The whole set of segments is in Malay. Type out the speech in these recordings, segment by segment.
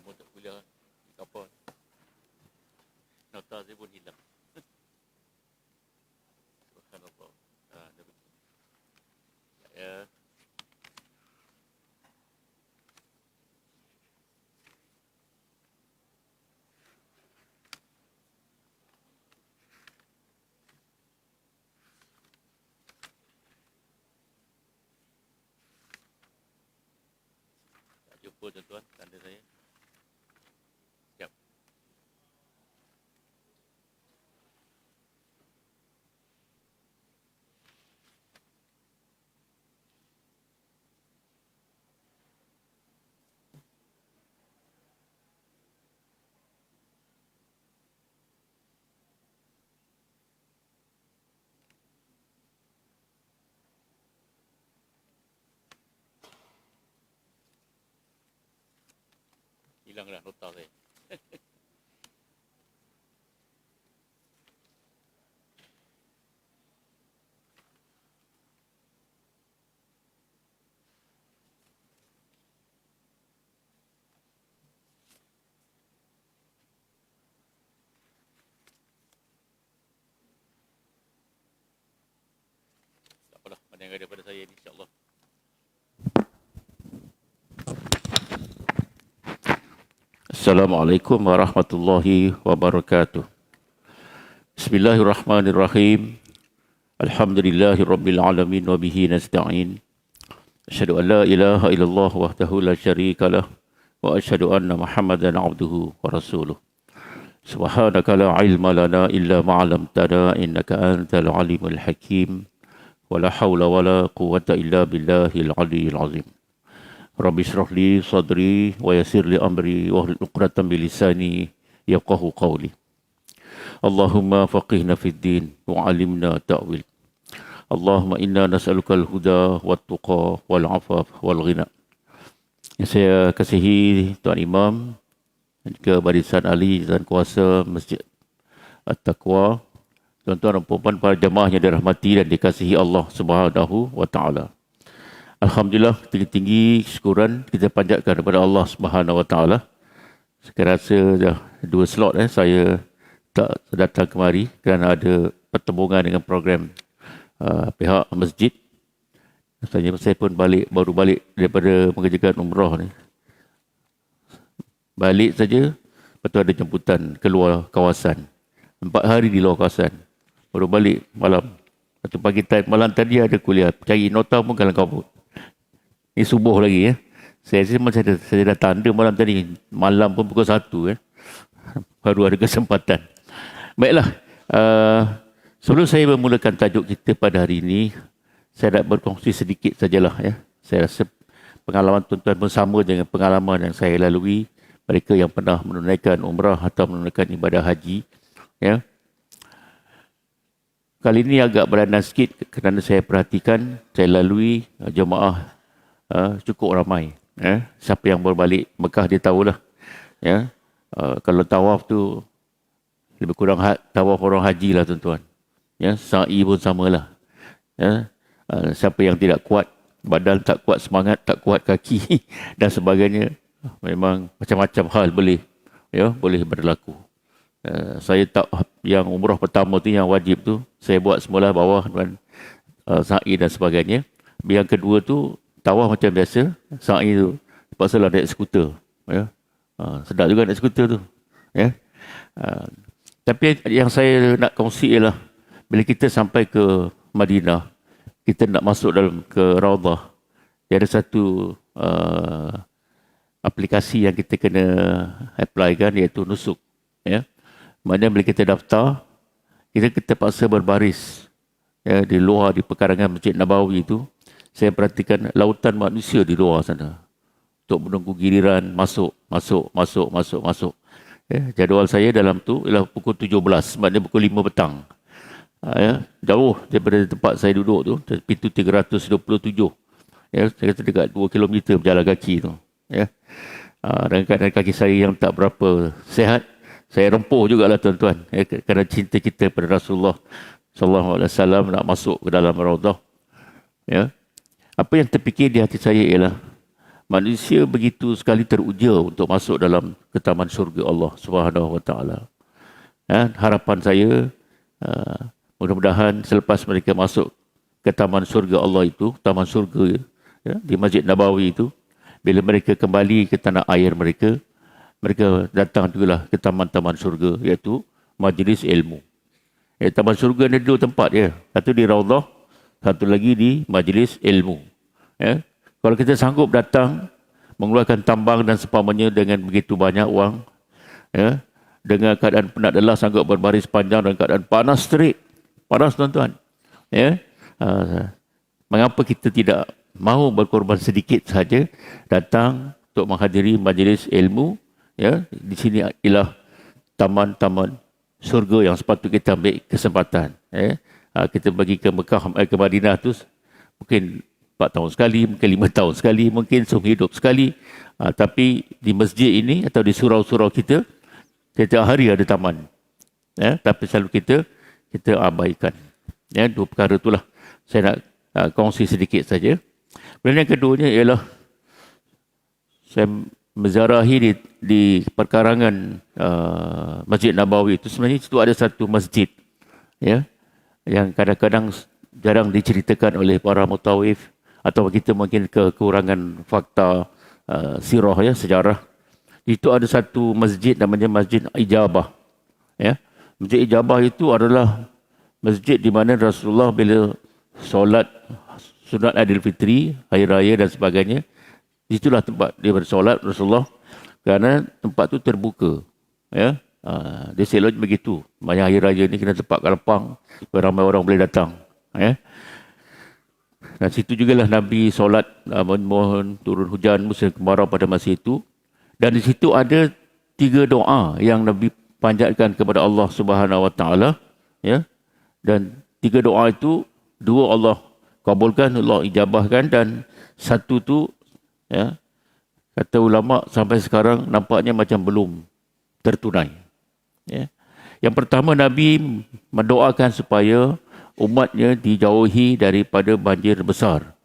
Sambung untuk kuliah di kapal. Nota saya pun hilang. Subhanallah. Dah betul. Ya. Tak jumpa tuan-tuan, tanda saya. Siap. Hilanglah nota saya. Tak apalah, mana yang ada daripada saya ni, insyaAllah. Assalamualaikum warahmatullahi wabarakatuh. Bismillahirrahmanirrahim. Alhamdulillahirabbil alamin wa bihi nasta'in. Asyhadu an la ilaha illallah wahdahu la syarikalah wa asyhadu anna Muhammadan abduhu wa rasuluh. Subhanaka la ilma lana illa ma 'allamtana innaka antal alimul hakim. Wa la haula wa la quwwata illa billahil aliyyil azim. Rabbi shrah li sadri wa yassir li amri wahlul 'uqdatam min lisani yafqahu qawli. Allahumma faqihna fid din wa 'allimna ta'wil. Allahumma inna nas'aluka al-huda wat tuqa wal 'afaf wal ghina. Yang saya kasihi Tuan Imam dan juga barisan ahli dan kuasa Masjid At-Taqwa, tuan-tuan dan puan-puan para jemaah yang dirahmati dan dikasihi Allah Subhanahu wa taala. Alhamdulillah, tinggi-tinggi syukuran kita panjatkan kepada Allah Subhanahu Wa Taala. Saya rasa dah 2 slot saya tak datang kemari kerana ada pertembungan dengan program pihak masjid. Saya pun baru balik daripada mengerjakan umrah ni. Balik saja, lepas tu ada jemputan keluar kawasan. 4 hari di luar kawasan. Baru balik malam. Lepas tu pagi time, malam tadi ada kuliah. Cari nota pun kalang kabut. Ini subuh lagi ya. Saya dah tanda malam tadi. Malam pun pukul 1 baru ada kesempatan. Baiklah. Sebelum saya memulakan tajuk kita pada hari ini, saya nak berkongsi sedikit sajalah ya. Saya rasa pengalaman tuan-tuan pun sama dengan pengalaman yang saya lalui. Mereka yang pernah menunaikan umrah atau menunaikan ibadah haji. Ya. Kali ini agak beranan sikit kerana saya perhatikan, saya lalui jemaah cukup ramai. Siapa yang berbalik Mekah dia tahulah. Kalau tawaf tu lebih kurang tawaf orang haji lah tuan-tuan. Sa'i pun samalah. Siapa yang tidak kuat badan, tak kuat semangat, tak kuat kaki dan sebagainya, memang macam-macam hal boleh berlaku. Saya tak yang umrah pertama tu yang wajib tu saya buat semula bawah dan sa'i dan sebagainya. Yang kedua tu tawaf macam biasa, sa'i tu terpaksalah naik skuter. Sedap juga naik skuter tu. Tapi yang saya nak kongsi ialah bila kita sampai ke Madinah, kita nak masuk dalam ke Raudah, dia ada satu aplikasi yang kita kena apply kan, iaitu nusuk. Maknanya bila kita daftar, kita terpaksa berbaris di luar di pekarangan Masjid Nabawi itu. Saya perhatikan lautan manusia di luar sana untuk menunggu giliran masuk. Jadual saya dalam tu ialah pukul 17, maknanya pukul 5 petang. Jauh daripada tempat saya duduk tu, pintu 327. Saya kata dekat 2 km berjalan kaki tu. Dan keadaan kaki saya yang tak berapa sehat, saya rempuh jugalah tuan-tuan. Kerana cinta kita pada Rasulullah SAW nak masuk ke dalam Raudah. Apa yang terfikir di hati saya ialah manusia begitu sekali teruja untuk masuk dalam ke taman syurga Allah Subhanahu wa taala. Harapan saya mudah-mudahan selepas mereka masuk ke taman syurga Allah itu, taman syurga di Masjid Nabawi itu, bila mereka kembali ke tanah air mereka, mereka datang jugalah ke taman-taman syurga, iaitu majlis ilmu. Taman syurga ada 2 tempat ya. Satu di Raudhah, satu lagi di majlis ilmu. Kalau kita sanggup datang, mengeluarkan tambang dan seumpamanya dengan begitu banyak wang, dengan keadaan penat lelah, sanggup berbaris panjang dan keadaan panas terik. Panas tuan-tuan. Mengapa kita tidak mahu berkorban sedikit saja datang untuk menghadiri majlis ilmu? Di sini ialah taman-taman syurga yang sepatutnya kita ambil kesempatan. Kita pergi ke Mekah, ke Madinah tu mungkin 4 tahun sekali, mungkin 5 tahun sekali, mungkin seumur hidup sekali. Tapi di masjid ini atau di surau-surau kita, setiap hari ada taman. Tapi selalu kita abaikan. 2 perkara itulah saya nak kongsi sedikit saja. Kemudian yang keduanya ialah saya menziarahi di perkarangan Masjid Nabawi itu. Sebenarnya itu ada satu masjid yang kadang-kadang jarang diceritakan oleh para mutawif, atau kita mungkin kekurangan fakta sirah sejarah. Itu ada satu masjid namanya Masjid Ijabah. Masjid Ijabah itu adalah masjid di mana Rasulullah bila solat sunat Aidilfitri, Hari Raya dan sebagainya, itulah tempat dia bersolat Rasulullah, kerana tempat tu terbuka. Dia selalu begitu. Banyak Hari Raya ni kena tempat lapang, ramai orang boleh datang. Dan situ jugalah Nabi solat, mohon turun hujan musim kemarau pada masa itu. Dan di situ ada 3 doa yang Nabi panjatkan kepada Allah Subhanahu wa taala. Dan 3 doa itu, 2 Allah kabulkan, Allah ijabahkan, dan satu tu kata ulama sampai sekarang nampaknya macam belum tertunai. Yang pertama, Nabi mendoakan supaya umatnya dijauhi daripada banjir besar,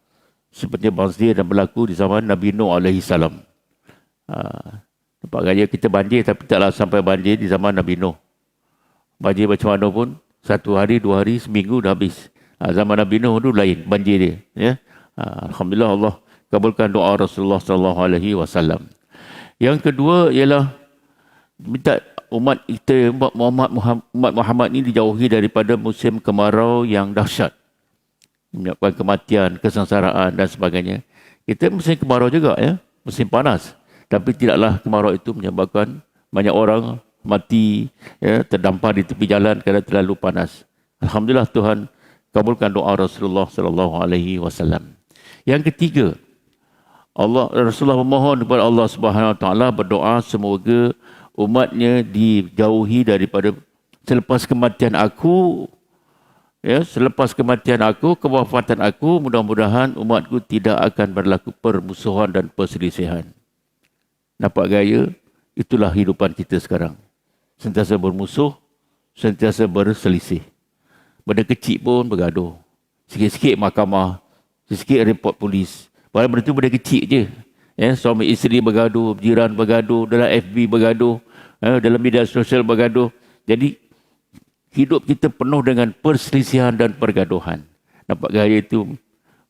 seperti banjir yang berlaku di zaman Nabi Nuh alaihi salam. Nampak gaya kita banjir, tapi taklah sampai banjir di zaman Nabi Nuh. Banjir macam mana pun, 1 hari, 2 hari, seminggu dah habis. Zaman Nabi Nuh tu lain banjir dia. Alhamdulillah Allah kabulkan doa Rasulullah sallallahu alaihi wasallam. Yang kedua ialah minta umat kita, umat Muhammad ni dijauhi daripada musim kemarau yang dahsyat, menyebabkan kematian, kesengsaraan dan sebagainya. Kita musim kemarau juga musim panas, tapi tidaklah kemarau itu menyebabkan banyak orang mati, terdampar di tepi jalan kerana terlalu panas. Alhamdulillah Tuhan kabulkan doa Rasulullah sallallahu alaihi wasallam. Yang ketiga, Rasulullah memohon kepada Allah Subhanahu wa taala, berdoa semoga umatnya dijauhi daripada selepas kematian aku, selepas kematian aku, kewafatan aku, mudah-mudahan umatku tidak akan berlaku permusuhan dan perselisihan. Nampak gaya? Itulah hidupan kita sekarang. Sentiasa bermusuh, sentiasa berselisih. Benda kecil pun bergaduh. Sikit-sikit mahkamah, sikit report polis. Padahal benda itu benda kecil je. Suami isteri bergaduh, jiran bergaduh, dalam FB bergaduh, dalam media sosial bergaduh. Jadi hidup kita penuh dengan perselisihan dan pergaduhan. Nampak gaya itu?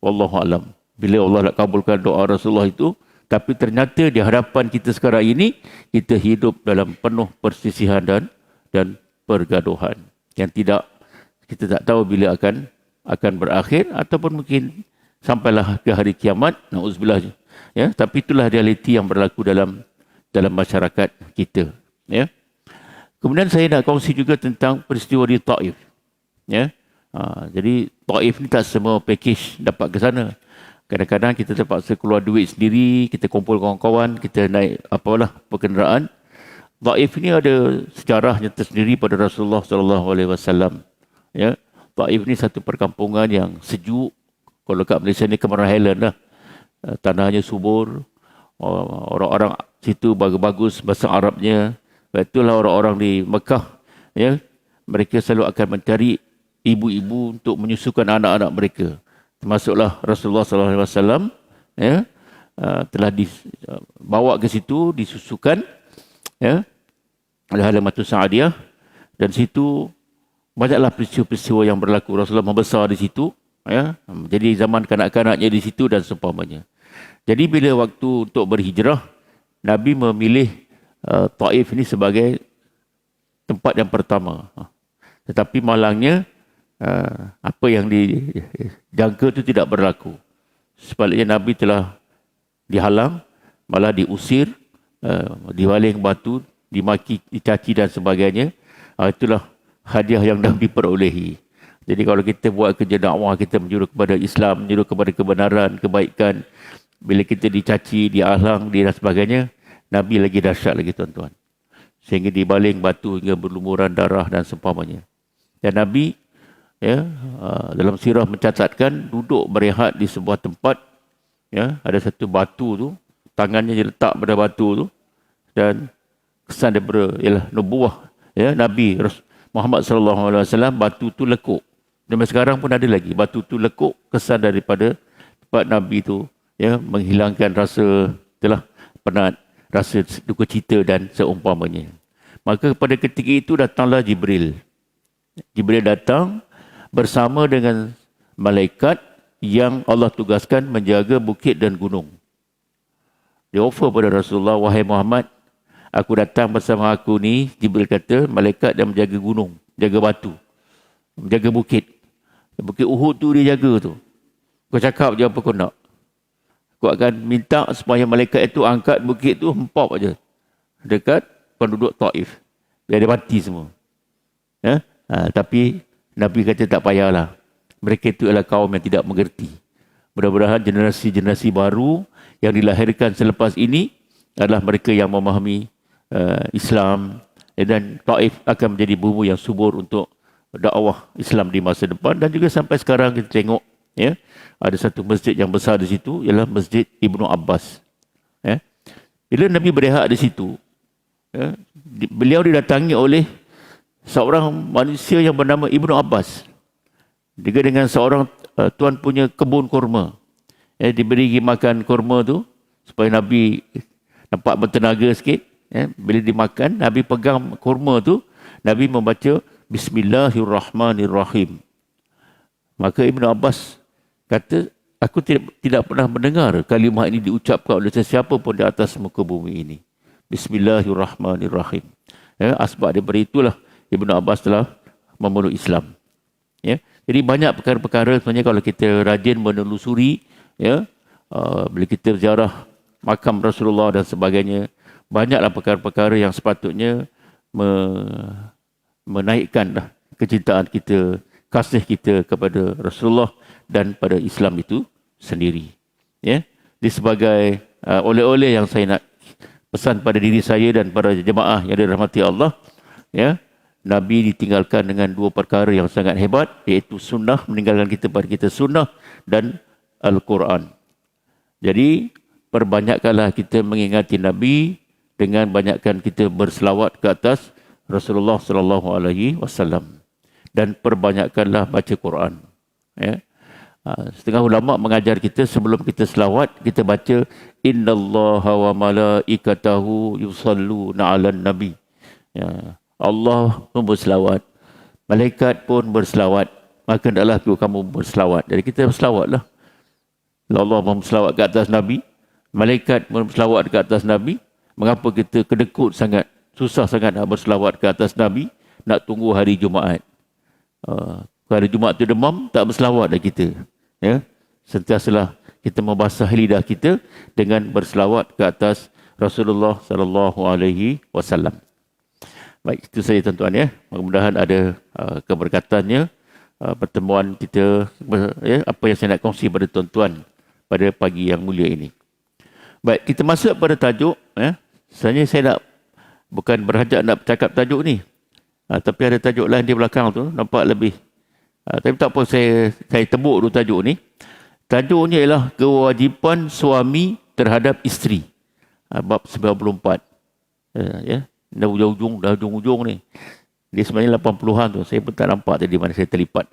Wallahualam. Bila Allah nak kabulkan doa Rasulullah itu, tapi ternyata di hadapan kita sekarang ini, kita hidup dalam penuh perselisihan dan pergaduhan. Yang kita tak tahu bila akan berakhir, ataupun mungkin sampailah ke hari kiamat, na'udzubillah. Tapi itulah realiti yang berlaku dalam masyarakat kita. Kemudian saya nak kongsi juga tentang peristiwa di Taif. Jadi Taif ni tak semua package dapat ke sana. Kadang-kadang kita terpaksa keluar duit sendiri, kita kumpul kawan-kawan, kita naik perkenderaan. Taif ni ada sejarahnya tersendiri pada Rasulullah sallallahu alaihi wasallam. Taif ni satu perkampungan yang sejuk. Kalau kat Malaysia ni Cameron Highland lah. Tanahnya subur. Orang-orang situ bagus-bagus bahasa Arabnya. Itulah orang-orang di Mekah. Mereka selalu akan mencari ibu-ibu untuk menyusukan anak-anak mereka. Termasuklah Rasulullah SAW. telah dibawa ke situ, disusukan, ya, oleh Halamatus Sa'diyah, dan situ banyaklah peristiwa-peristiwa yang berlaku. Rasulullah membesar di situ, ya. Jadi zaman kanak-kanaknya di situ dan seumpamanya. Jadi bila waktu untuk berhijrah, Nabi memilih Taif ini sebagai tempat yang pertama. Tetapi malangnya apa yang dijangka itu tidak berlaku. Sebaliknya Nabi telah dihalang, malah diusir, dibaling batu, dimaki, dicaci dan sebagainya. Itulah hadiah yang Nabi perolehi. Jadi kalau kita buat kerja dakwah, kita menyuruh kepada Islam, menyuruh kepada kebenaran, kebaikan, bila kita dicaci, dihalang, dan sebagainya, Nabi lagi dahsyat lagi tuan-tuan. Sehingga dibaling batu hingga berlumuran darah dan seumpamanya. Dan Nabi, ya, dalam sirah mencatatkan duduk berehat di sebuah tempat, ya, ada satu batu tu, tangannya dia letak pada batu tu, dan kesan daripada ialah nubuah, ya, Nabi Muhammad sallallahu alaihi wasallam, batu tu lekuk. Dan sekarang pun ada lagi batu tu lekuk, kesan daripada tempat Nabi tu, ya, menghilangkan rasa telah penat, rasa duka cita dan seumpamanya. Maka pada ketika itu datanglah Jibril. Jibril datang bersama dengan malaikat yang Allah tugaskan menjaga bukit dan gunung. Dia offer pada Rasulullah, wahai Muhammad, aku datang bersama aku ni, Jibril kata, malaikat yang menjaga gunung, jaga batu, menjaga bukit. Bukit Uhud tu dia jaga tu. Kau cakap je apa kau nak. Kau akan minta supaya malaikat itu angkat bukit tu, hempap aja dekat penduduk Taif. Dia ada mati semua. Ya? Tapi Nabi kata tak payahlah. Mereka itu adalah kaum yang tidak mengerti. Mudah-mudahan generasi-generasi baru yang dilahirkan selepas ini adalah mereka yang memahami Islam, dan Taif akan menjadi bumi yang subur untuk dakwah Islam di masa depan. Dan juga sampai sekarang kita tengok, ya, ada satu masjid yang besar di situ, ialah Masjid Ibnu Abbas. Ya. Bila Nabi berehat di situ, ya, beliau didatangi oleh seorang manusia yang bernama Ibnu Abbas. Dia dengan seorang tuan punya kebun kurma. Ya, diberi makan kurma tu supaya Nabi nampak bertenaga sikit. Ya. Bila dimakan, Nabi pegang kurma tu, Nabi membaca Bismillahirrahmanirrahim. Maka Ibnu Abbas kata, aku tidak pernah mendengar kalimah ini diucapkan oleh sesiapa pun di atas muka bumi ini. Bismillahirrahmanirrahim. Ya, asbab daripada itulah Ibnu Abbas telah memeluk Islam. Ya. Jadi banyak perkara-perkara sebenarnya kalau kita rajin menelusuri, ya, bila kita ziarah makam Rasulullah dan sebagainya, banyaklah perkara-perkara yang sepatutnya menaikkan kecintaan kita, kasih kita kepada Rasulullah dan pada Islam itu sendiri. Ya. Ini sebagai oleh-oleh yang saya nak pesan pada diri saya dan para jemaah yang dirahmati Allah. Ya. Nabi ditinggalkan dengan dua perkara yang sangat hebat, iaitu sunnah, meninggalkan kita pada kita sunnah, dan Al-Quran. Jadi perbanyakkanlah kita mengingati Nabi dengan banyakkan kita berselawat ke atas Rasulullah sallallahu alaihi wasallam, dan perbanyakkanlah baca Quran. Ya. Setengah ulama mengajar kita sebelum kita selawat, kita baca innallaha wa malaikatahu yusalluna 'alan nabi. Ya. Allah pun berselawat, malaikat pun berselawat, maka hendaklah kamu berselawat. Jadi kita berselawatlah. Allah berselawat ke atas Nabi, malaikat berselawat ke atas Nabi. Mengapa kita kedekut sangat, susah sangat nak berselawat ke atas Nabi, nak tunggu hari Jumaat? Hari Jumaat tu demam, tak berselawat dah kita. Ya? Sentiasalah kita membasah lidah kita dengan berselawat ke atas Rasulullah sallallahu alaihi wasallam. Baik, itu saja tuan-tuan, ya. Mudah-mudahan ada keberkatannya pertemuan kita, ya, apa yang saya nak kongsi pada tuan-tuan pada pagi yang mulia ini. Baik, kita masuk pada tajuk, ya. Sebenarnya saya bukan berhajat nak bercakap tajuk ni. Tapi ada tajuk lain di belakang tu, nampak lebih. Tapi tak apa, saya tebuk dulu tajuk ni. Tajuknya ialah kewajipan suami terhadap isteri. Bab 94. Ya. Dah ujung-ujung ni. Dia sebenarnya 80-an tu. Saya pun tak nampak tadi mana saya terlipat.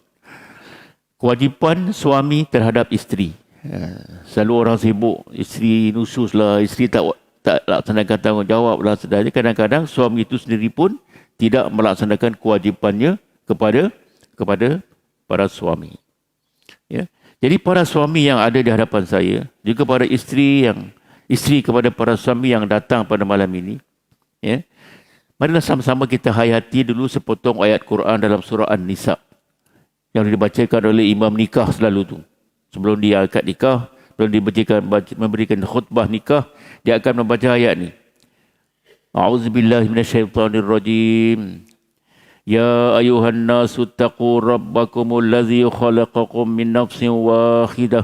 Kewajipan suami terhadap isteri. Selalu orang sibuk, isteri nusus lah, isteri tak laksanakan tanggungjawab lah. Sedangkan kadang-kadang suami itu sendiri pun tidak melaksanakan kewajipannya kepada para suami. Ya. Jadi para suami yang ada di hadapan saya, juga para isteri kepada para suami yang datang pada malam ini, ya. Marilah sama-sama kita hayati dulu sepotong ayat Quran dalam surah An-Nisa yang dibacakan oleh imam nikah selalu tu. Sebelum dia akad nikah, sebelum memberikan khutbah nikah, dia akan membaca ayat ni. A'udzubillahi minasyaitonirrajim. Ya ayuhan nasu taqu rabbakumul ladzi khalaqakum min nafsin wahidah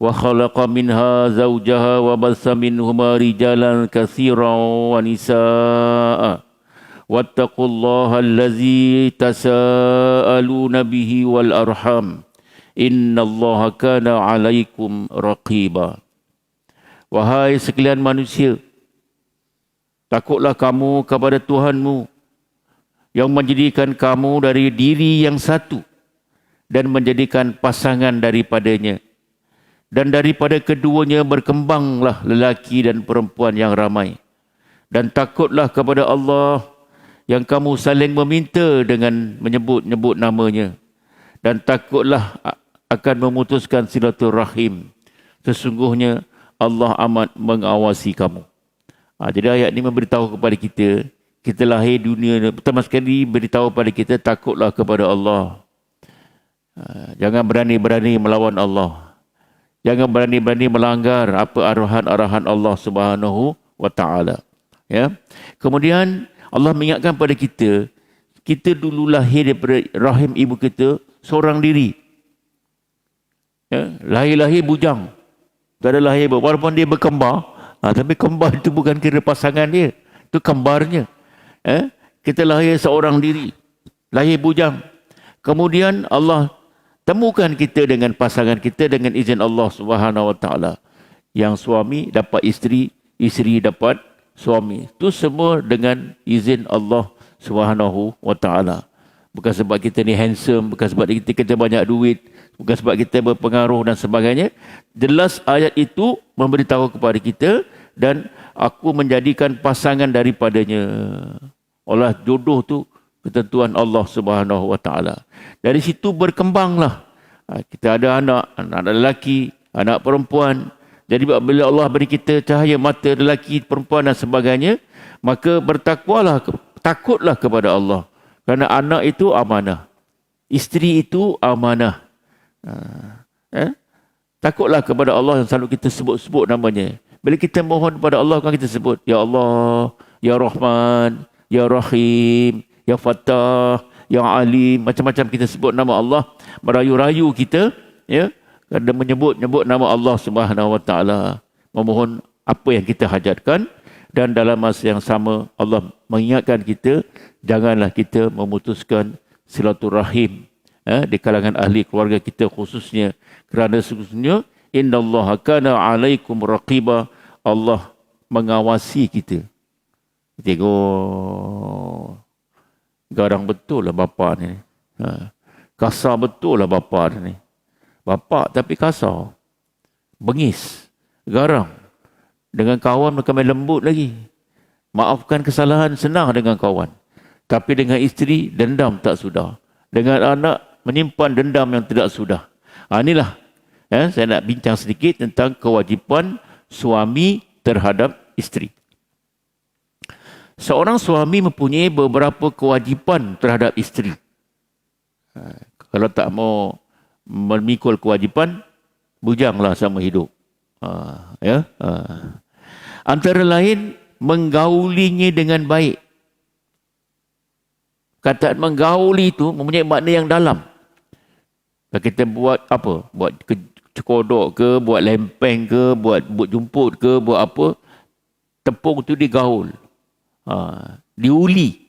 wa khalaqa minha zawjaha wa bassa minhuma rijalan katsiran wa nisaa. Wattaqullaha allazi tasaaluna bihi wal arham. Innallaha kana 'alaikum raqiba. Wahai sekalian manusia, takutlah kamu kepada Tuhanmu yang menjadikan kamu dari diri yang satu dan menjadikan pasangan daripadanya. Dan daripada keduanya berkembanglah lelaki dan perempuan yang ramai. Dan takutlah kepada Allah yang kamu saling meminta dengan menyebut-nyebut namanya. Dan takutlah akan memutuskan silaturahim. Sesungguhnya Allah amat mengawasi kamu. Jadi ayat ini memberitahu kepada kita, kita lahir dunia, pertama sekali beritahu kepada kita, takutlah kepada Allah. Jangan berani-berani melawan Allah. Jangan berani-berani melanggar apa arahan-arahan Allah Subhanahu wa taala. Ya. Kemudian Allah mengingatkan pada kita, kita dulu lahir daripada rahim ibu kita seorang diri. Ya, lahir-lahir bujang. Tak ada lahir, walaupun dia berkembar, tapi kembar itu bukan kira pasangan dia, itu kembarnya. Kita lahir seorang diri, lahir bujang. Kemudian Allah temukan kita dengan pasangan kita dengan izin Allah Subhanahu wa taala. Yang suami dapat isteri, isteri dapat suami. Itu semua dengan izin Allah Subhanahu wa taala. Bukan sebab kita ni handsome, bukan sebab kita banyak duit, bukan sebab kita berpengaruh dan sebagainya. Jelas ayat itu memberitahu kepada kita, dan aku menjadikan pasangan daripadanya. Olah jodoh tu ketentuan Allah Subhanahu wa taala. Dari situ berkembanglah. Kita ada anak lelaki, anak perempuan. Jadi bila Allah beri kita cahaya mata lelaki, perempuan dan sebagainya, maka takutlah kepada Allah. Kerana anak itu amanah. Isteri itu amanah. Takutlah kepada Allah yang selalu kita sebut-sebut namanya. Bila kita mohon kepada Allah, kan kita sebut, Ya Allah, Ya Rahman, Ya Rahim, Ya Fattah, Ya Alim. Macam-macam kita sebut nama Allah. Merayu-rayu kita, ya, kerana menyebut nama Allah Subhanahu wa taala. Memohon apa yang kita hajatkan. Dan dalam masa yang sama, Allah mengingatkan kita, janganlah kita memutuskan silaturahim di kalangan ahli keluarga kita khususnya. Kerana sesungguhnya, innallaha kana 'alaikum raqiba. Allah mengawasi kita. Tengok, garang betul lah bapa ni. Kasar betul lah bapa ni. Bapa tapi kasar. Bengis. Garang. Dengan kawan mereka main lembut lagi. Maafkan kesalahan senang dengan kawan. Tapi dengan isteri, dendam tak sudah. Dengan anak, menyimpan dendam yang tidak sudah. Inilah saya nak bincang sedikit tentang kewajipan suami terhadap isteri. Seorang suami mempunyai beberapa kewajipan terhadap isteri. Kalau tak mau memikul kewajipan, bujanglah sama hidup. Antara lain, menggaulinya dengan baik. Kataan menggauli itu mempunyai makna yang dalam. Kalau kita buat apa? Buat cekodok ke, buat lempeng ke, buat jumput ke, buat apa, tepung itu digaul. Diuli.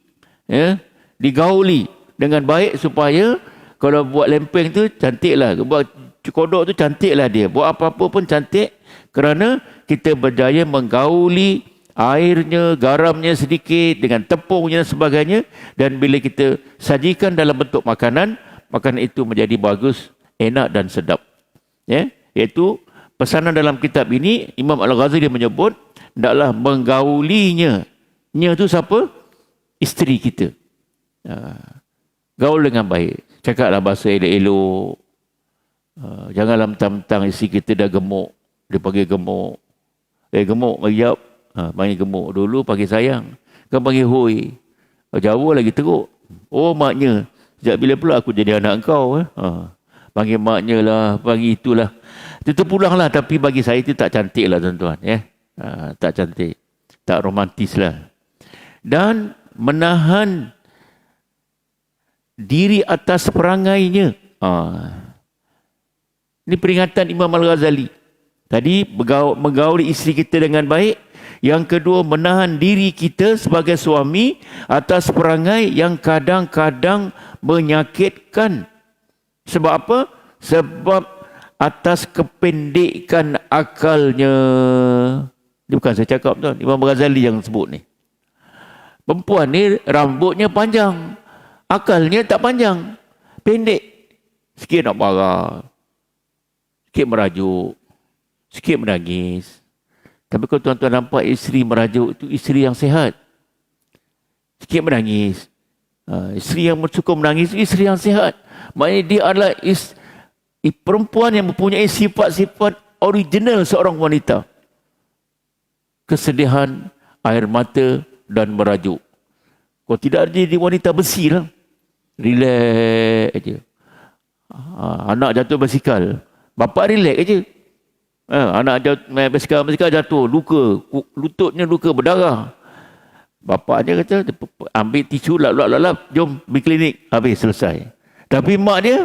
Digauli dengan baik supaya kalau buat lempeng tu cantiklah. Buat cekodok tu cantiklah dia. Buat apa-apa pun cantik kerana kita berjaya menggauli airnya, garamnya sedikit dengan tepungnya dan sebagainya. Dan bila kita sajikan dalam bentuk makanan, makanan itu menjadi bagus, enak dan sedap. Iaitu pesanan dalam kitab ini, Imam Al-Ghazali menyebut, hendaklah menggaulinya. Nya tu siapa? Isteri kita. Gaul dengan baik. Cakaplah bahasa elok-elok. Janganlah mentang-mentang isteri kita dah gemuk. Dia panggil gemuk. Gemuk, mariap. Panggil gemuk. Dulu panggil sayang. Kan panggil hoi. Jawa lagi teruk. Oh maknya. Sejak bila pula aku jadi anak kau? Panggil maknya lah. Panggil itulah. Itu terpulang lah. Tapi bagi saya itu tak cantik lah tuan-tuan. Tak cantik. Tak romantis lah. Dan menahan diri atas perangainya. Ini peringatan Imam Al-Ghazali. Tadi menggauli isteri kita dengan baik. Yang kedua, menahan diri kita sebagai suami atas perangai yang kadang-kadang menyakitkan. Sebab apa? Sebab atas kependekan akalnya. Ini bukan saya cakap tuan. Imam Al-Ghazali yang sebut ni. Perempuan ni rambutnya panjang. Akalnya tak panjang. Pendek. Sikit nak marah. Sikit merajuk. Sikit menangis. Tapi kalau tuan-tuan nampak isteri merajuk, itu isteri yang sihat. Sikit menangis. Isteri yang suka menangis, itu isteri yang sihat. Maknanya dia adalah perempuan yang mempunyai sifat-sifat original seorang wanita. Kesedihan, air mata dan merajuk. Kalau tidak, dia jadi wanita besi lah. Relax aja. Anak jatuh basikal. Bapak relax aja. Anak main basikal jatuh, luka. Lututnya luka, berdarah. Bapaknya kata, ambil tisu, lap, jom pergi klinik. Habis, selesai. Tapi mak dia,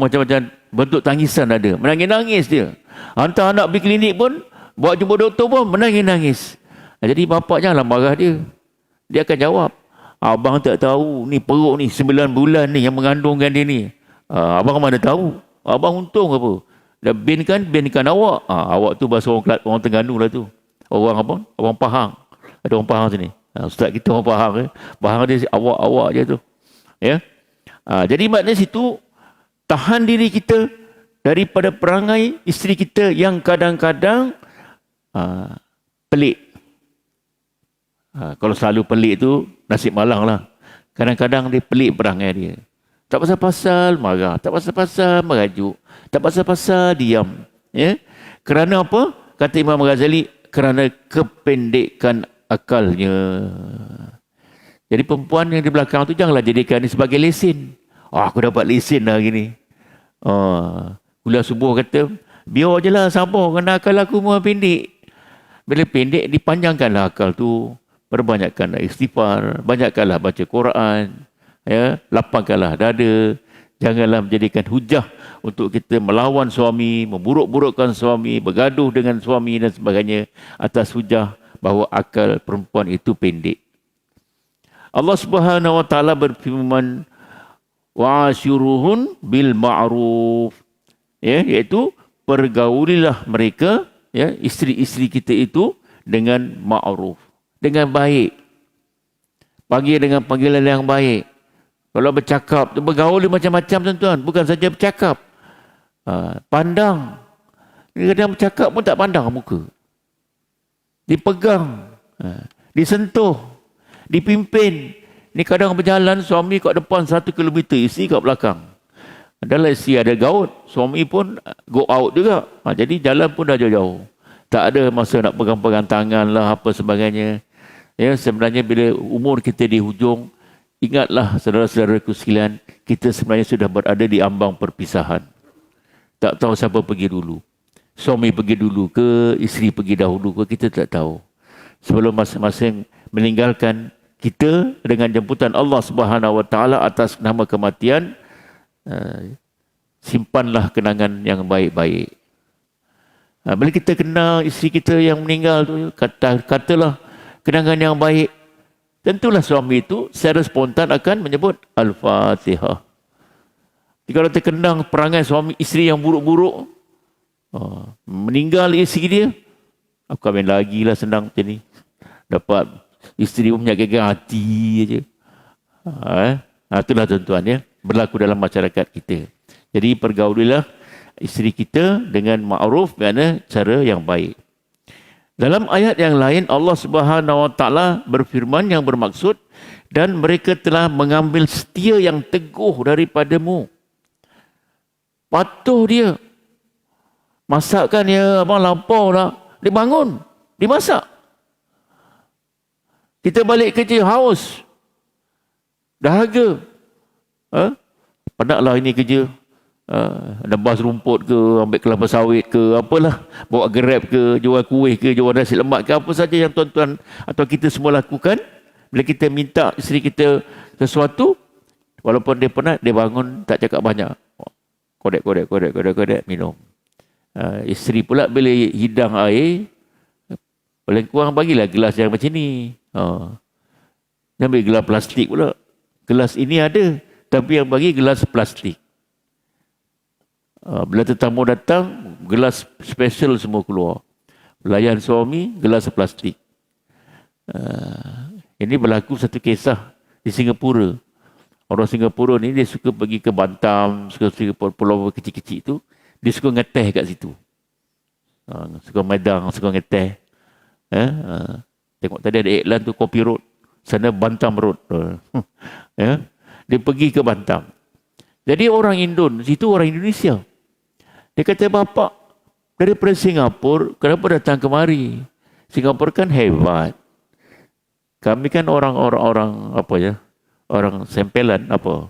macam-macam bentuk tangisan ada. Menangis-nangis dia. Hantar anak pergi klinik pun, buat jumpa doktor pun, menangis-nangis. Jadi bapak janganlah marah dia. Dia akan jawab, abang tak tahu, ni perut ni 9 bulan ni yang mengandungkan dia ni. Abang mana tahu? Abang untung apa? Dah binkan awak. Awak tu bahasa orang Terengganu lah tu. Orang apa? Orang Pahang. Ada orang Pahang sini. Ustaz kita orang Pahang. Pahang dia awak je tu. Ya. Jadi maknanya situ, tahan diri kita daripada perangai isteri kita yang kadang-kadang pelik. Kalau selalu pelik tu, nasib malang lah. Kadang-kadang dia pelik perangai dia. Tak pasal-pasal marah. Tak pasal-pasal merajuk. Tak pasal-pasal diam. Ya? Kerana apa? Kata Imam Ghazali, kerana kependekan akalnya. Jadi perempuan yang di belakang tu janganlah jadikan ini sebagai lesen. Aku dapat lesen dah hari ni. Kuliah subuh kata, biar je lah sabar kerana akal aku memang pendek. Bila pendek, dipanjangkanlah akal tu. Perbanyakkanlah istighfar. Banyakkanlah baca Quran. Ya, lapangkanlah dada. Janganlah menjadikan hujah untuk kita melawan suami, memburuk-burukkan suami, bergaduh dengan suami dan sebagainya atas hujah bahawa akal perempuan itu pendek. Allah Subhanahu wa taala berfirman, wa'ashiruhun bil ma'ruf. Ya, iaitu pergaulilah mereka, ya, isteri-isteri kita itu dengan ma'ruf, dengan baik. Panggil dengan panggilan yang baik. Kalau bercakap, bergaul macam-macam tuan-tuan. Bukan saja bercakap. Pandang. Kadang-kadang bercakap pun tak pandang muka. Dipegang. Disentuh. Dipimpin. Ni kadang berjalan, suami kat depan 1 kilometer, isteri kat belakang. Adalah isteri ada gaut. Suami pun go out juga. Jadi jalan pun dah jauh-jauh. Tak ada masa nak pegang-pegang tangan lah, apa sebagainya. Ya, sebenarnya bila umur kita di hujung, ingatlah saudara-saudaraku sekalian, kita sebenarnya sudah berada di ambang perpisahan. Tak tahu siapa pergi dulu. Suami pergi dulu ke, isteri pergi dahulu ke, kita tak tahu. Sebelum masing-masing meninggalkan kita dengan jemputan Allah Subhanahu wa taala atas nama kematian, simpanlah kenangan yang baik-baik. Bila kita kenal isteri kita yang meninggal tu, katalah kenangan yang baik. Tentulah suami itu secara spontan akan menyebut Al-Fatihah. Kalau terkenang perangai suami isteri yang buruk-buruk, meninggal isteri dia, aku kahwin lagi lah senang macam ni. Dapat isteri pun menyakitkan hati aja. Itulah tuan-tuan ya, berlaku dalam masyarakat kita. Jadi pergaulilah isteri kita dengan ma'ruf, makna cara yang baik. Dalam ayat yang lain Allah Subhanahu Wa Taala berfirman yang bermaksud, dan mereka telah mengambil setia yang teguh daripadamu. Patuh dia. Masakkan dia abang lampau lah. Dia bangun, dimasak. Kita balik kerja haus. Dahaga. Penatlah ini kerja. Nebas rumput ke, ambil kelapa sawit ke, apalah, bawa Grab ke, jual kuih ke, jual nasi lemak ke, apa saja yang tuan-tuan atau kita semua lakukan. Bila kita minta isteri kita sesuatu, walaupun dia penat, dia bangun tak cakap banyak, kodek, minum. Isteri pula bila hidang air, paling kurang bagilah gelas yang macam ni. Ambil gelas plastik pula. Gelas ini ada, tapi yang bagi gelas plastik. Bila tetamu datang, gelas special semua keluar. Pelayan suami, gelas plastik. Ini berlaku satu kisah di Singapura. Orang Singapura ni dia suka pergi ke Batam, suka pulau kecil-kecil tu, dia suka ngeteh kat situ. Suka Medang, suka ngeteh. Tengok tadi ada iklan tu, Kopi Road. Sana Bantam Road. Dia pergi ke Bantam. Jadi orang Indon, situ orang Indonesia. Dia kata, bapak daripada Singapura, kenapa datang kemari? Singapura kan hebat. Kami kan orang apa ya? Orang sempelan apa?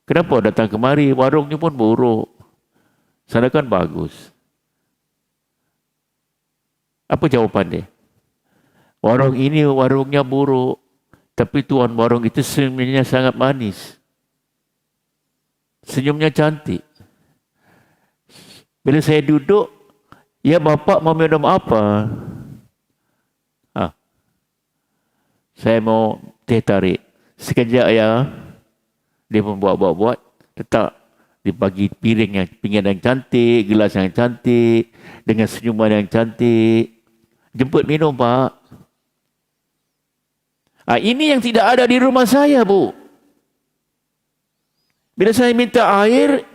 Kenapa datang kemari? Warungnya pun buruk. Sana kan bagus. Apa jawapan dia? Warung ini warungnya buruk, tapi tuan warung itu senyumnya sangat manis. Senyumnya cantik. Bila saya duduk, ya bapak mau minum apa? Saya mau teh tarik. Sekejap ya, dia pun buat. Letak, dia bagi pinggan yang cantik, gelas yang cantik, dengan senyuman yang cantik. Jemput minum, Pak. Ini yang tidak ada di rumah saya, Bu. Bila saya minta air,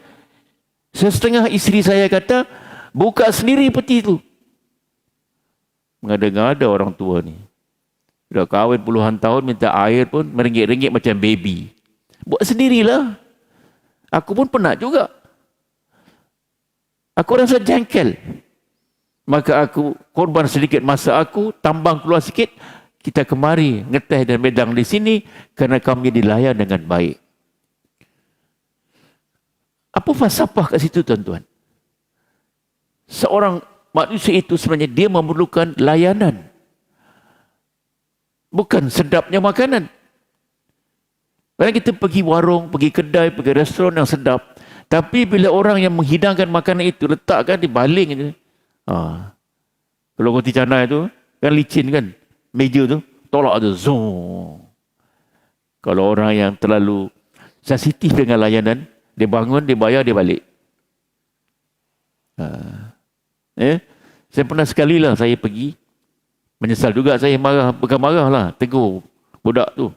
setengah isteri saya kata, buka sendiri peti itu. Mengada-ngada orang tua ni. Dah kahwin puluhan tahun, minta air pun meringgit-ringgit macam baby. Buat sendirilah. Aku pun penat juga. Aku rasa jengkel. Maka aku korban sedikit masa aku, tambang keluar sikit, kita kemari ngeteh dan medang di sini kerana kami dilayan dengan baik. Apa falsafah kat situ, tuan-tuan? Seorang manusia itu sebenarnya dia memerlukan layanan. Bukan sedapnya makanan. Kadang kita pergi warung, pergi kedai, pergi restoran yang sedap. Tapi bila orang yang menghidangkan makanan itu letakkan di baling itu. Kalau roti canai itu kan licin kan. Meja tu tolak tu. Zoom. Kalau orang yang terlalu sensitif dengan layanan, dia bangun, dia bayar, dia balik. Saya pernah sekali lah saya pergi. Menyesal juga saya bukan marah lah. Tegur budak tu.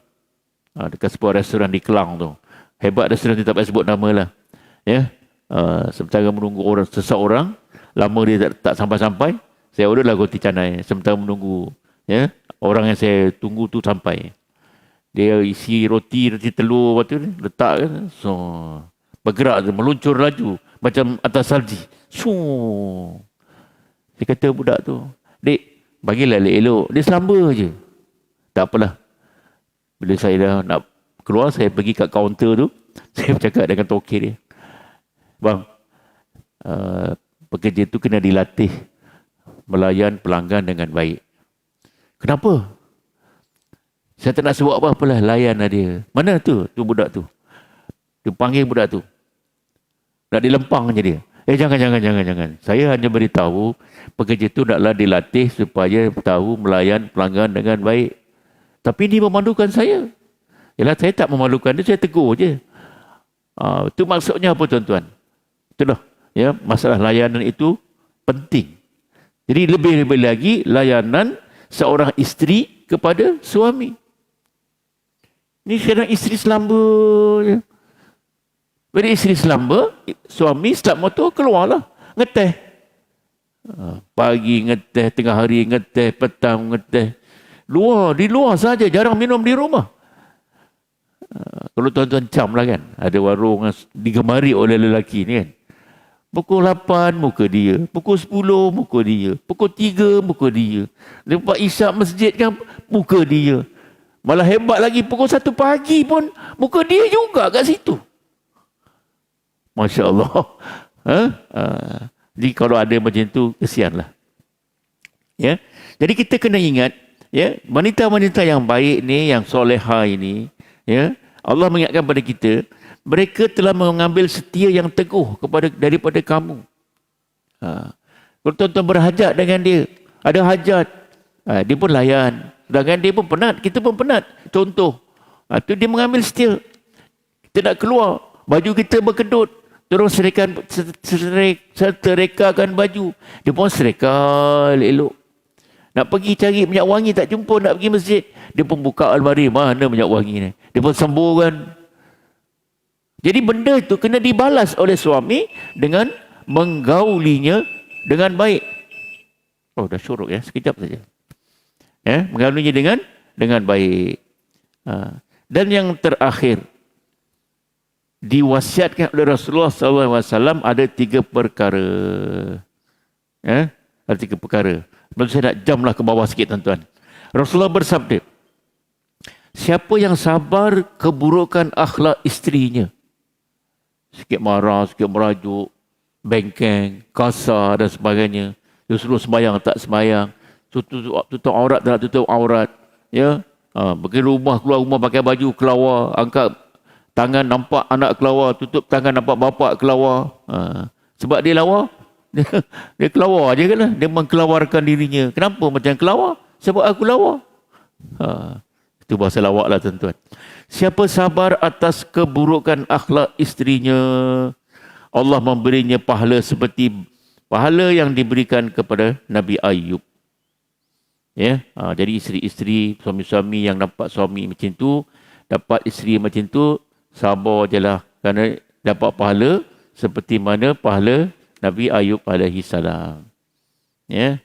Dekat sebuah restoran di Kelang tu. Hebat restoran tu, tak payah sebut nama lah. Sementara menunggu seseorang, lama dia tak sampai-sampai, saya order lah roti canai. Sementara menunggu orang yang saya tunggu tu sampai. Dia isi roti telur waktu ni, letak kan. So, bergerak tu, meluncur laju. Macam atas salji. Dia kata budak tu, "Dek, bagilah elok-elok." Dia selamba je. Tak apalah. Bila saya dah nak keluar, saya pergi kat kaunter tu. Saya bercakap dengan tokek dia. "Bang, pekerja tu kena dilatih melayan pelanggan dengan baik." "Kenapa?" "Saya tak nak sebut apa-apalah, layan dia." "Mana tu? Tu budak tu." Dia panggil budak tu. Nak dilempang je dia. Jangan. Saya hanya beritahu pekerja tu naklah dilatih supaya tahu melayan pelanggan dengan baik. Tapi dia memalukan saya. Yalah, saya tak memalukan dia, saya tegur je. Itu maksudnya apa, tuan-tuan? Itulah, masalah layanan itu penting. Jadi lebih-lebih lagi layanan seorang isteri kepada suami. Ini sekarang isteri selamba je. Bila isteri selamba, suami start motor, keluarlah. Ngeteh. Pagi ngeteh, tengah hari ngeteh, petang ngeteh. Di luar saja, jarang minum di rumah. Kalau tuan-tuan cam lah kan, ada warung yang digemari oleh lelaki ni kan. Pukul 8 muka dia, pukul 10 muka dia, pukul 3 muka dia. Lepas isyak masjid kan muka dia. Malah hebat lagi, pukul 1 pagi pun muka dia juga kat situ. Masya Allah. Jadi kalau ada macam tu, kesianlah. Ya. Jadi kita kena ingat, ya, wanita-wanita yang baik ni, yang soleha ini, ya, Allah mengingatkan pada kita, mereka telah mengambil setia yang teguh daripada kamu. Kalau tuan-tuan berhajat dengan dia, ada hajat, dia pun layan. Sedangkan dia pun penat, kita pun penat. Contoh, tu dia mengambil setia. Kita nak keluar, baju kita berkedut, terus serekakan baju. Dia pun sereka elok. Nak pergi cari minyak wangi tak jumpa, nak pergi masjid, dia pun buka almari, mana minyak wangi ni. Dia pun semburkan. Jadi benda itu kena dibalas oleh suami dengan menggaulinya dengan baik. Oh, dah syuruk ya, sekejap saja. Ya, menggaulinya dengan baik. Dan yang terakhir, diwasiatkan oleh Rasulullah SAW ada 3 perkara. Ya, ada 3 perkara. Lalu saya nak jamlah ke bawah sikit tuan-tuan. Rasulullah bersabda, siapa yang sabar keburukan akhlak isterinya, sikit marah, sikit merajuk, bengkeng, kasar dan sebagainya, dia suruh sembahyang tak sembahyang, tutup aurat tak tutup aurat, ya, pergi rumah, keluar rumah pakai baju kelawar, angkat tangan nampak anak kelawar, tutup tangan nampak bapak kelawar. Sebab dia lawa, dia kelawar je kan lah. Dia mengkelawarkan dirinya. Kenapa macam kelawar? Sebab aku lawa. Itu bahasa lawak lah tuan-tuan. Siapa sabar atas keburukan akhlak isterinya, Allah memberinya pahala seperti pahala yang diberikan kepada Nabi Ayub. Ya, jadi isteri-isteri, suami-suami yang dapat suami macam tu, dapat isteri macam tu, sabar je lah. Kerana dapat pahala seperti mana pahala Nabi Ayub alaihi salam. Ya.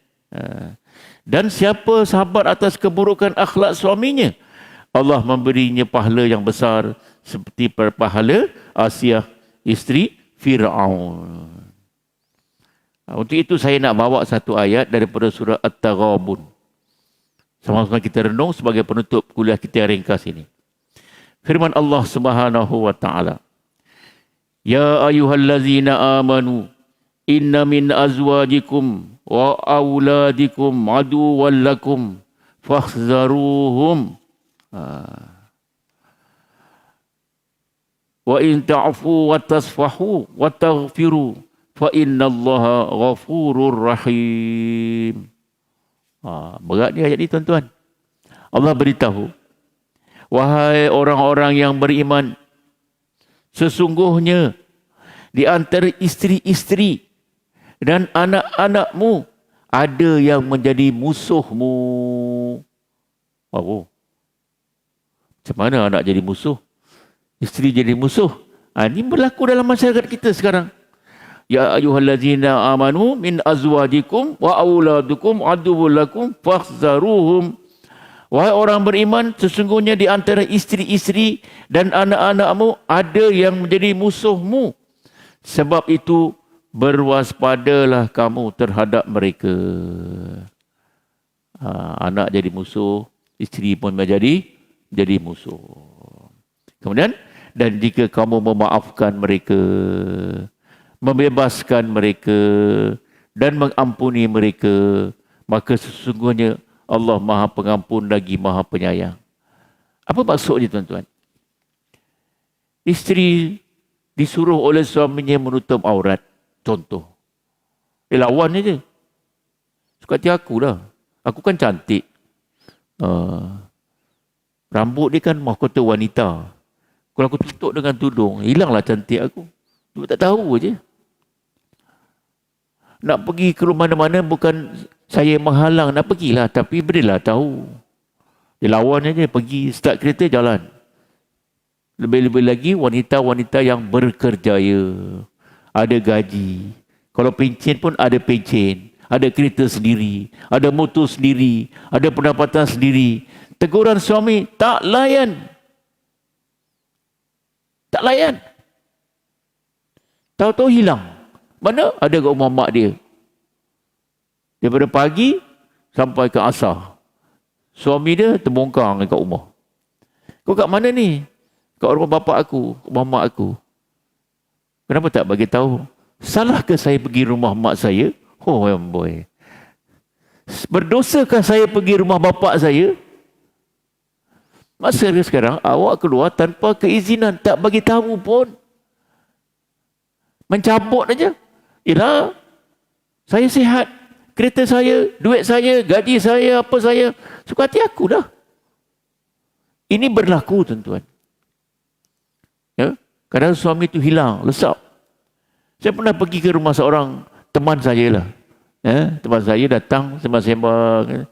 Dan siapa sabar atas keburukan akhlak suaminya, Allah memberinya pahala yang besar seperti pahala Asiah, isteri Fir'aun. Untuk itu saya nak bawa satu ayat daripada surah At-Taghabun. Sama-sama kita renung sebagai penutup kuliah kita yang ringkas ini. Firman Allah Subhanahu wa taala, ya ayyuhallazina amanu inna min azwajikum wa auladikum aduwwan lakum fakhzaruhum wa in ta'fu wa tasfahu wa taghfiru fa innallaha ghafurur rahim. Berat ni ayat ni tuan-tuan. Allah beritahu, wahai orang-orang yang beriman, sesungguhnya di antara isteri-isteri dan anak-anakmu ada yang menjadi musuhmu. Oh. Macam mana anak jadi musuh? Isteri jadi musuh? Ini berlaku dalam masyarakat kita sekarang. Ya ayyuhallazina amanu min azwajikum wa auladukum aduwwul lakum fakhzaruhum. Wahai orang beriman, sesungguhnya di antara isteri-isteri dan anak-anakmu ada yang menjadi musuhmu. Sebab itu berwaspadalah kamu terhadap mereka. Anak jadi musuh, isteri pun menjadi musuh. Kemudian, dan jika kamu memaafkan mereka, membebaskan mereka dan mengampuni mereka, maka sesungguhnya Allah Maha Pengampun lagi Maha Penyayang. Apa maksudnya tuan-tuan? Isteri disuruh oleh suaminya menutup aurat. Contoh. Lawan je. Suka hati aku lah. Aku kan cantik. Rambut dia kan mahkota wanita. Kalau aku tutup dengan tudung, hilanglah cantik aku. Dia tak tahu je. Nak pergi ke mana-mana bukan saya menghalang, nak pergilah. Tapi berilah tahu. Dia lawan je, pergi start kereta jalan. Lebih-lebih lagi wanita-wanita yang berkerjaya, ada gaji. Kalau pencen pun ada pencen, ada kereta sendiri, ada motor sendiri, ada pendapatan sendiri. Teguran suami tak layan. Tak layan. Tahu-tahu hilang. Mana ada kat rumah mak dia. Daripada pagi sampai ke asar. Suami dia terbongkang dekat rumah. Kau kat mana ni? Kat rumah bapak aku, rumah mak aku. Kenapa tak bagi tahu? Salah ke saya pergi rumah mak saya? Oh boy. Berdosakah saya pergi rumah bapak saya? Masa dia sekarang awak keluar tanpa keizinan, tak bagi tahu pun. Mencabut aja. Yalah, saya sihat. Kereta saya, duit saya, gaji saya, apa saya. Suka hati aku dah. Ini berlaku tuan-tuan. Ya? Kadang suami itu hilang, lesap. Saya pernah pergi ke rumah seorang teman saya lah. Ya? Teman saya datang sembang-sembang.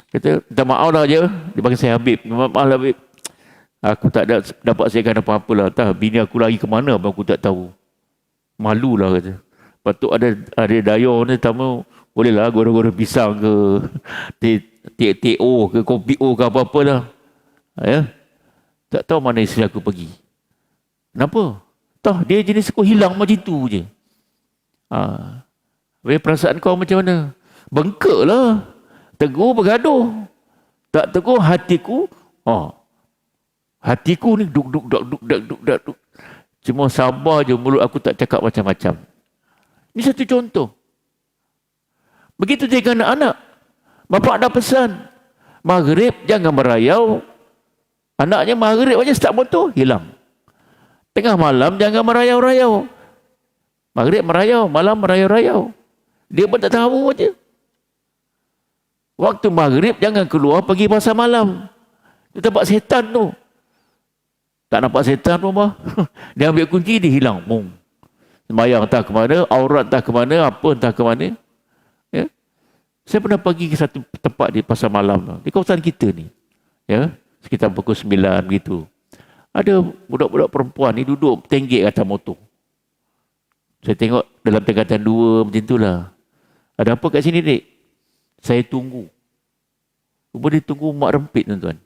Kata, minta maaf lah je. Dia panggil saya Habib. Maaf lah Habib. Aku tak dapat siapkan apa-apa lah. Entah bini aku lari ke mana pun aku tak tahu. Malu lah kata. Patut ada daya ni tamu. Boleh lah goreng-goreng pisang ke. TO ke kopi O ke apa-apa lah. Ya? Tak tahu mana isteri aku pergi. Kenapa? Tah, dia jenis aku hilang macam tu je. Perasaan kau macam mana? Bengkak lah. Tegur bergaduh. Tak tegur hatiku. Hatiku ni duk. Cuma sabar je, mulut aku tak cakap macam-macam. Ini satu contoh. Begitu juga anak-anak. Bapak dah pesan. Maghrib jangan merayau. Anaknya maghrib aja start motor, hilang. Tengah malam jangan merayau-rayau. Maghrib merayau, malam merayau-rayau. Dia pun tak tahu aja. Waktu maghrib jangan keluar pergi pasar malam. Dia tempat setan tu. Tak nampak setan rumah. Dia ambil kunci, dia hilang. Sembayang entah ke mana, aurat entah ke mana, apa entah ke mana. Ya? Saya pernah pergi ke satu tempat di pasar malam. Di kawasan kita ni. Ya? Sekitar pukul 9 begitu. Ada budak-budak perempuan ni duduk tenggek atas motor. Saya tengok dalam tingkatan 2 macam itulah. Ada apa kat sini, Dek? Saya tunggu. Cuba dia tunggu mak rempit, tuan-tuan.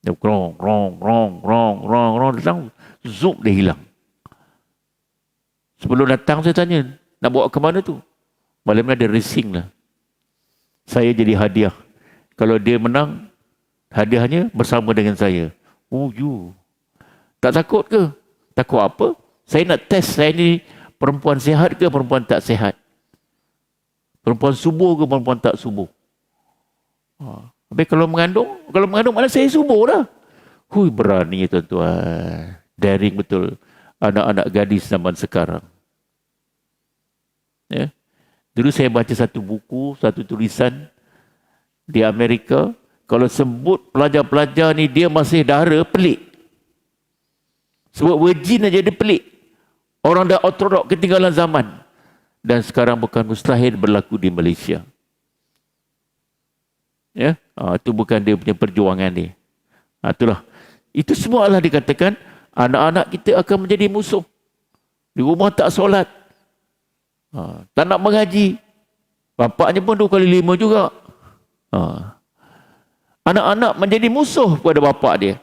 Dia rong, datang. Zoom, dia hilang. Sebelum datang saya tanya, nak bawa ke mana tu? Malam ni ada racing lah. Saya jadi hadiah. Kalau dia menang, hadiahnya bersama dengan saya. You. Tak takut ke? Takut apa? Saya nak test saya ni perempuan sihat ke perempuan tak sihat? Perempuan subur ke perempuan tak subur? Habis kalau mengandung mana saya subur dah. Berani tuan-tuan. Daring betul. Anak-anak gadis zaman sekarang. Ya. Dulu saya baca satu buku, satu tulisan di Amerika. Kalau sebut pelajar-pelajar ni dia masih dara, pelik. Sebut virgin aja dia pelik. Orang dah ortodok ketinggalan zaman. Dan sekarang bukan mustahil berlaku di Malaysia. Ya, itu bukan dia punya perjuangan dia. Itulah. Itu semua Allah dikatakan anak-anak kita akan menjadi musuh. Di rumah tak solat. Tak nak mengaji. Bapaknya pun 2 kali 5 juga. Anak-anak menjadi musuh kepada bapa dia.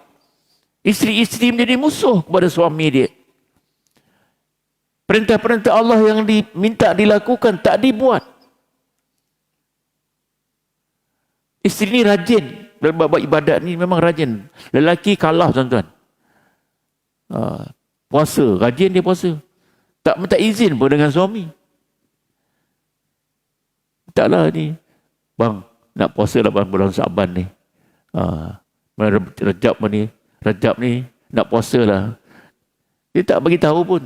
Isteri-isteri menjadi musuh kepada suami dia. Perintah-perintah Allah yang diminta dilakukan tak dibuat. Isteri ni rajin. Dalam bab ibadat ni memang rajin. Lelaki kalah tuan-tuan. Puasa, rajin dia puasa. Tak minta izin pun dengan suami. Taklah ni. Bang, nak puasa 8 bulan Syaban ni. Rajab ni nak puasa lah. Dia tak bagi tahu pun.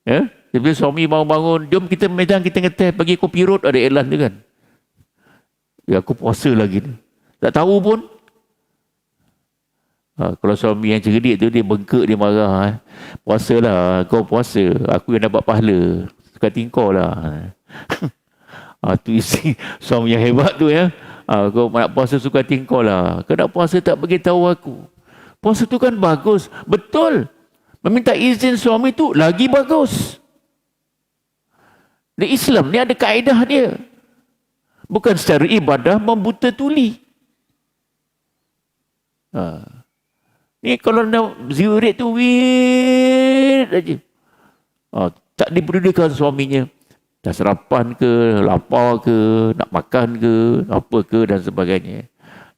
Ya? Bila suami bangun-bangun, jom kita medan kita ngeteh pergi Kopi Road, ada iklan tu kan. Ya, aku puasa lagi ni. Tak tahu pun. Kalau suami yang cerdik tu dia bengkak, dia marah. Puasalah, kau puasa. Aku yang dapat pahala. Suka tingkau lah. Tu isi suami yang hebat tu ya. Kau nak puasa suka tingkau lah. Kau nak puasa tak bagi tahu aku. Puasa tu kan bagus. Betul. Meminta izin suami tu lagi bagus. Di Islam ni ada kaedah dia. Bukan secara ibadah membuta tuli. Ni kalau nak zero rate tu weird aja. Tak dipedulikan suaminya. Dah sarapan ke, lapar ke, nak makan ke, apa ke dan sebagainya.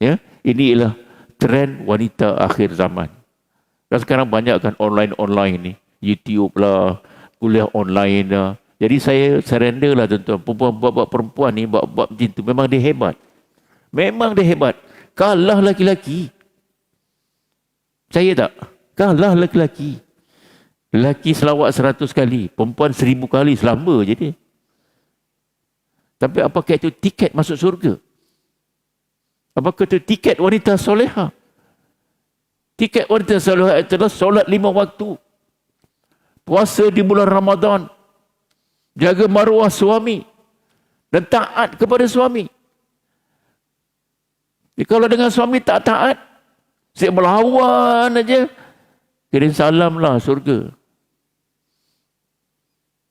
Ya, ini ialah trend wanita akhir zaman. Dan sekarang banyak kan online ni, YouTube lah, kuliah online lah. Jadi saya surrender lah tuan-tuan. Perempuan ni buat macam tu. Memang dia hebat. Memang dia hebat. Kalah laki-laki. Percaya tak? Kalah laki-laki. Lelaki selawat 100 kali. Perempuan 1000 kali. Selamba je dia. Tapi apakah itu tiket masuk surga? Apakah itu tiket wanita soleha? Tiket wanita soleha adalah solat 5 waktu. Puasa di bulan Ramadan. Jaga maruah suami. Dan taat kepada suami. Jadi kalau dengan suami tak taat, saya melawan aja, kirim salam lah surga.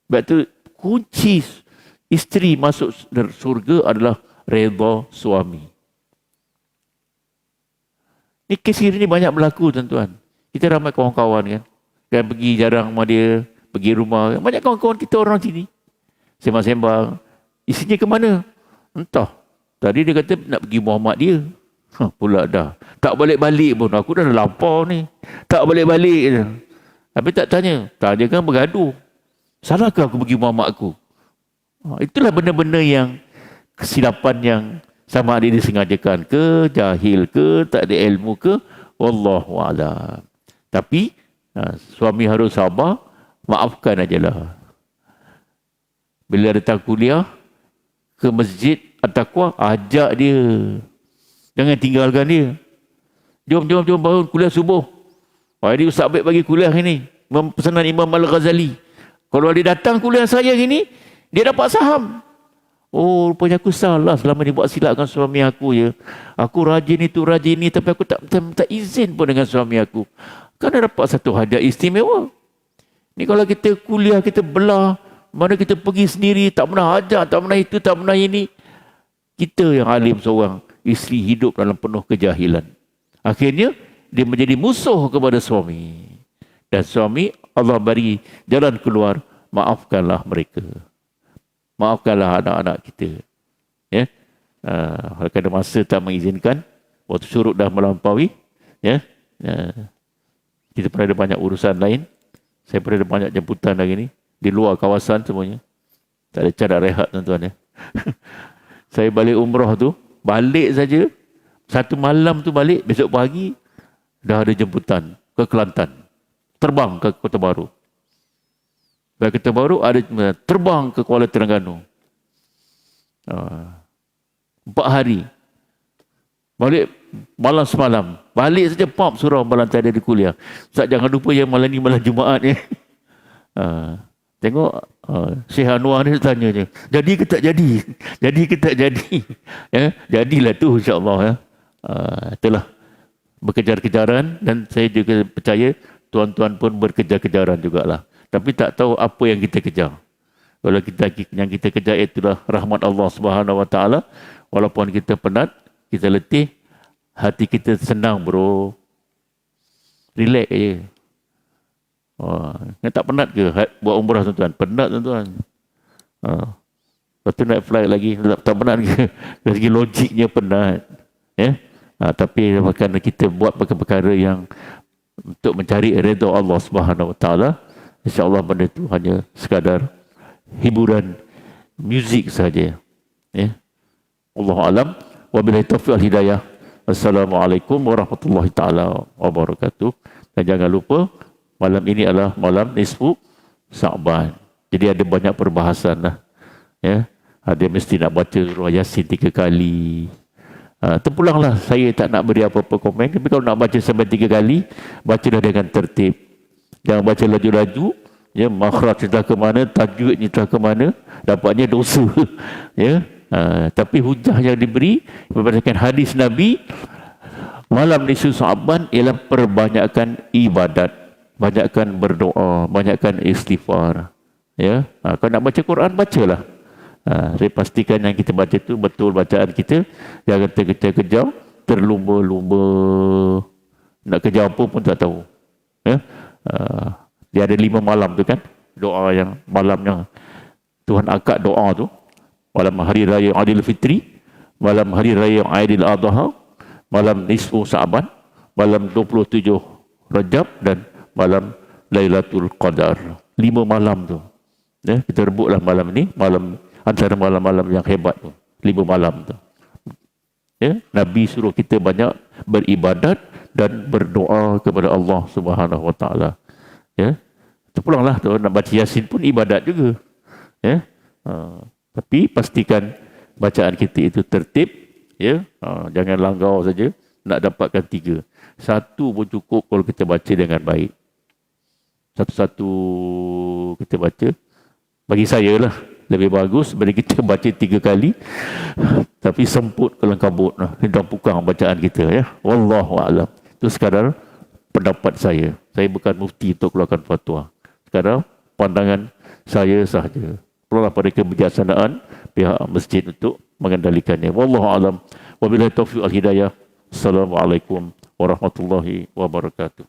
Sebab tu kunci isteri masuk surga adalah redha suami. Ni kes ni banyak berlaku tuan-tuan. Kita ramai kawan-kawan kan. Dan pergi jarang sama dia, pergi rumah. Banyak kawan-kawan kita orang sini. Sembang-sembang. Isinya ke mana? Entah. Tadi dia kata nak pergi Muhammad dia. Pula dah. Tak balik-balik pun. Aku dah lapar ni. Tak balik-balik. Tapi tak tanya. Tanya kan bergaduh. Salahkah aku pergi Muhammad aku? Itulah benda-benda yang kesilapan yang sama ada disengajakan ke, jahil ke, tak ada ilmu ke. Wallahualam. Tapi suami harus sabar. Maafkan ajalah. Bila datang kuliah ke masjid At-Taqwa, ajak dia. Jangan tinggalkan dia. Jom bangun kuliah subuh. Hari Ustaz Abid bagi kuliah ini. Pesanan Imam Al-Ghazali. Kalau dia datang kuliah saya ini, dia dapat saham. Oh, rupanya aku salah selama ni buat silap dengan suami aku ya. Aku rajin itu, rajin ni, tapi aku tak minta izin pun dengan suami aku. Kan dah dapat satu hadiah istimewa. Ni kalau kita kuliah, kita belah, mana kita pergi sendiri, tak pernah ajar, tak pernah itu, tak pernah ini. Kita yang alim seorang, isteri hidup dalam penuh kejahilan. Akhirnya, dia menjadi musuh kepada suami. Dan suami, Allah beri jalan keluar, maafkanlah mereka. Maafkanlah anak-anak kita. Ya, kadang masa tak mengizinkan, waktu syuruk dah melampaui, ya, kita pernah ada banyak urusan lain. Saya pernah ada banyak jemputan lagi ni. Di luar kawasan semuanya. Tak ada cara rehat tuan-tuan ya. Saya balik umrah tu, balik saja. Satu malam tu balik, besok pagi dah ada jemputan ke Kelantan. Terbang ke Kota Baru. Dari Kota Baru ada terbang ke Kuala Terengganu. 4 hari. Balik malam semalam. Balik saja pop surau malam tadi di kuliah. Ustaz jangan lupa yang malam ni malam Jumaat ya. Tengok Syekh Anwar ni tanya je. Jadi ke tak jadi? Jadi ke tak jadi? Ya, jadilah tu insya-Allah ya. Itulah berkejar-kejaran dan saya juga percaya tuan-tuan pun berkejar-kejaran jugalah. Tapi tak tahu apa yang kita kejar. Kalau yang kita kejar itulah rahmat Allah Subhanahu Wa Taala. Walaupun kita penat, kita letih, hati kita senang bro. Relax je. Yang tak penat ke buat umrah tuan-tuan? Penat tuan-tuan. Lepas tu naik flight lagi, tak penat ke? Dari segi logiknya penat. Ya? Tapi kerana kita buat perkara-perkara yang untuk mencari redha Allah Subhanahu Wa Taala, insya-Allah benda itu hanya sekadar hiburan muzik saja. Ya. Allahu alam. Wabillahi taufiq wal hidayah. Assalamualaikum warahmatullahi taala wabarakatuh. Dan jangan lupa malam ini adalah malam nisfu Sa'ban. Jadi ada banyak perbahasan lah. Ya. Ada mesti nak baca surah Yasin 3 kali. Terpulanglah saya tak nak beri apa-apa komen. Tapi kalau nak baca sampai 3 kali, bacalah dengan tertib. Jangan baca laju-laju. Ya, makhraj entah ke mana, tajwid entah ke mana, dapatnya dosa. Ya. Tapi hujah yang diberi berdasarkan hadis Nabi, Malam nisfu Sa'ban ialah perbanyakkan ibadat, banyakkan berdoa, banyakkan istighfar. Ya, kalau nak baca Quran, bacalah. Saya pastikan yang kita baca itu betul bacaan kita, jangan terkejar-kejar, terlumba-lumba, nak kejar apa pun tak tahu. Ya, dia ada 5 malam tu kan, doa yang malamnya Tuhan akad doa tu, malam hari raya Aidilfitri, malam hari raya Aidil Adha, malam nisfu Sa'ban, malam 27 Rajab dan malam Lailatul Qadar. 5 malam tu. Ya, kita rebutlah malam ni, malam antara malam-malam yang hebat tu. 5 malam tu. Ya, Nabi suruh kita banyak beribadat dan berdoa kepada Allah Subhanahu Wa Taala. Ya, terpulanglah tu nak baca Yasin pun ibadat juga. Ya, tapi pastikan bacaan kita itu tertib. Ya, jangan langgau saja nak dapatkan 3. 1 pun cukup kalau kita baca dengan baik. Satu-satu kita baca. Bagi saya lah lebih bagus daripada kita baca 3 kali tapi semput kelang kabut dan pukang bacaan kita, ya. Wallahu a'lam. Itu sekadar pendapat saya. Saya bukan mufti untuk keluarkan fatwa. Sekadar pandangan saya sahaja. Perlulah pada kebijaksanaan pihak masjid untuk mengendalikannya. Wallahu a'lam. Wabillahi taufiq wal hidayah. Assalamualaikum warahmatullahi wabarakatuh.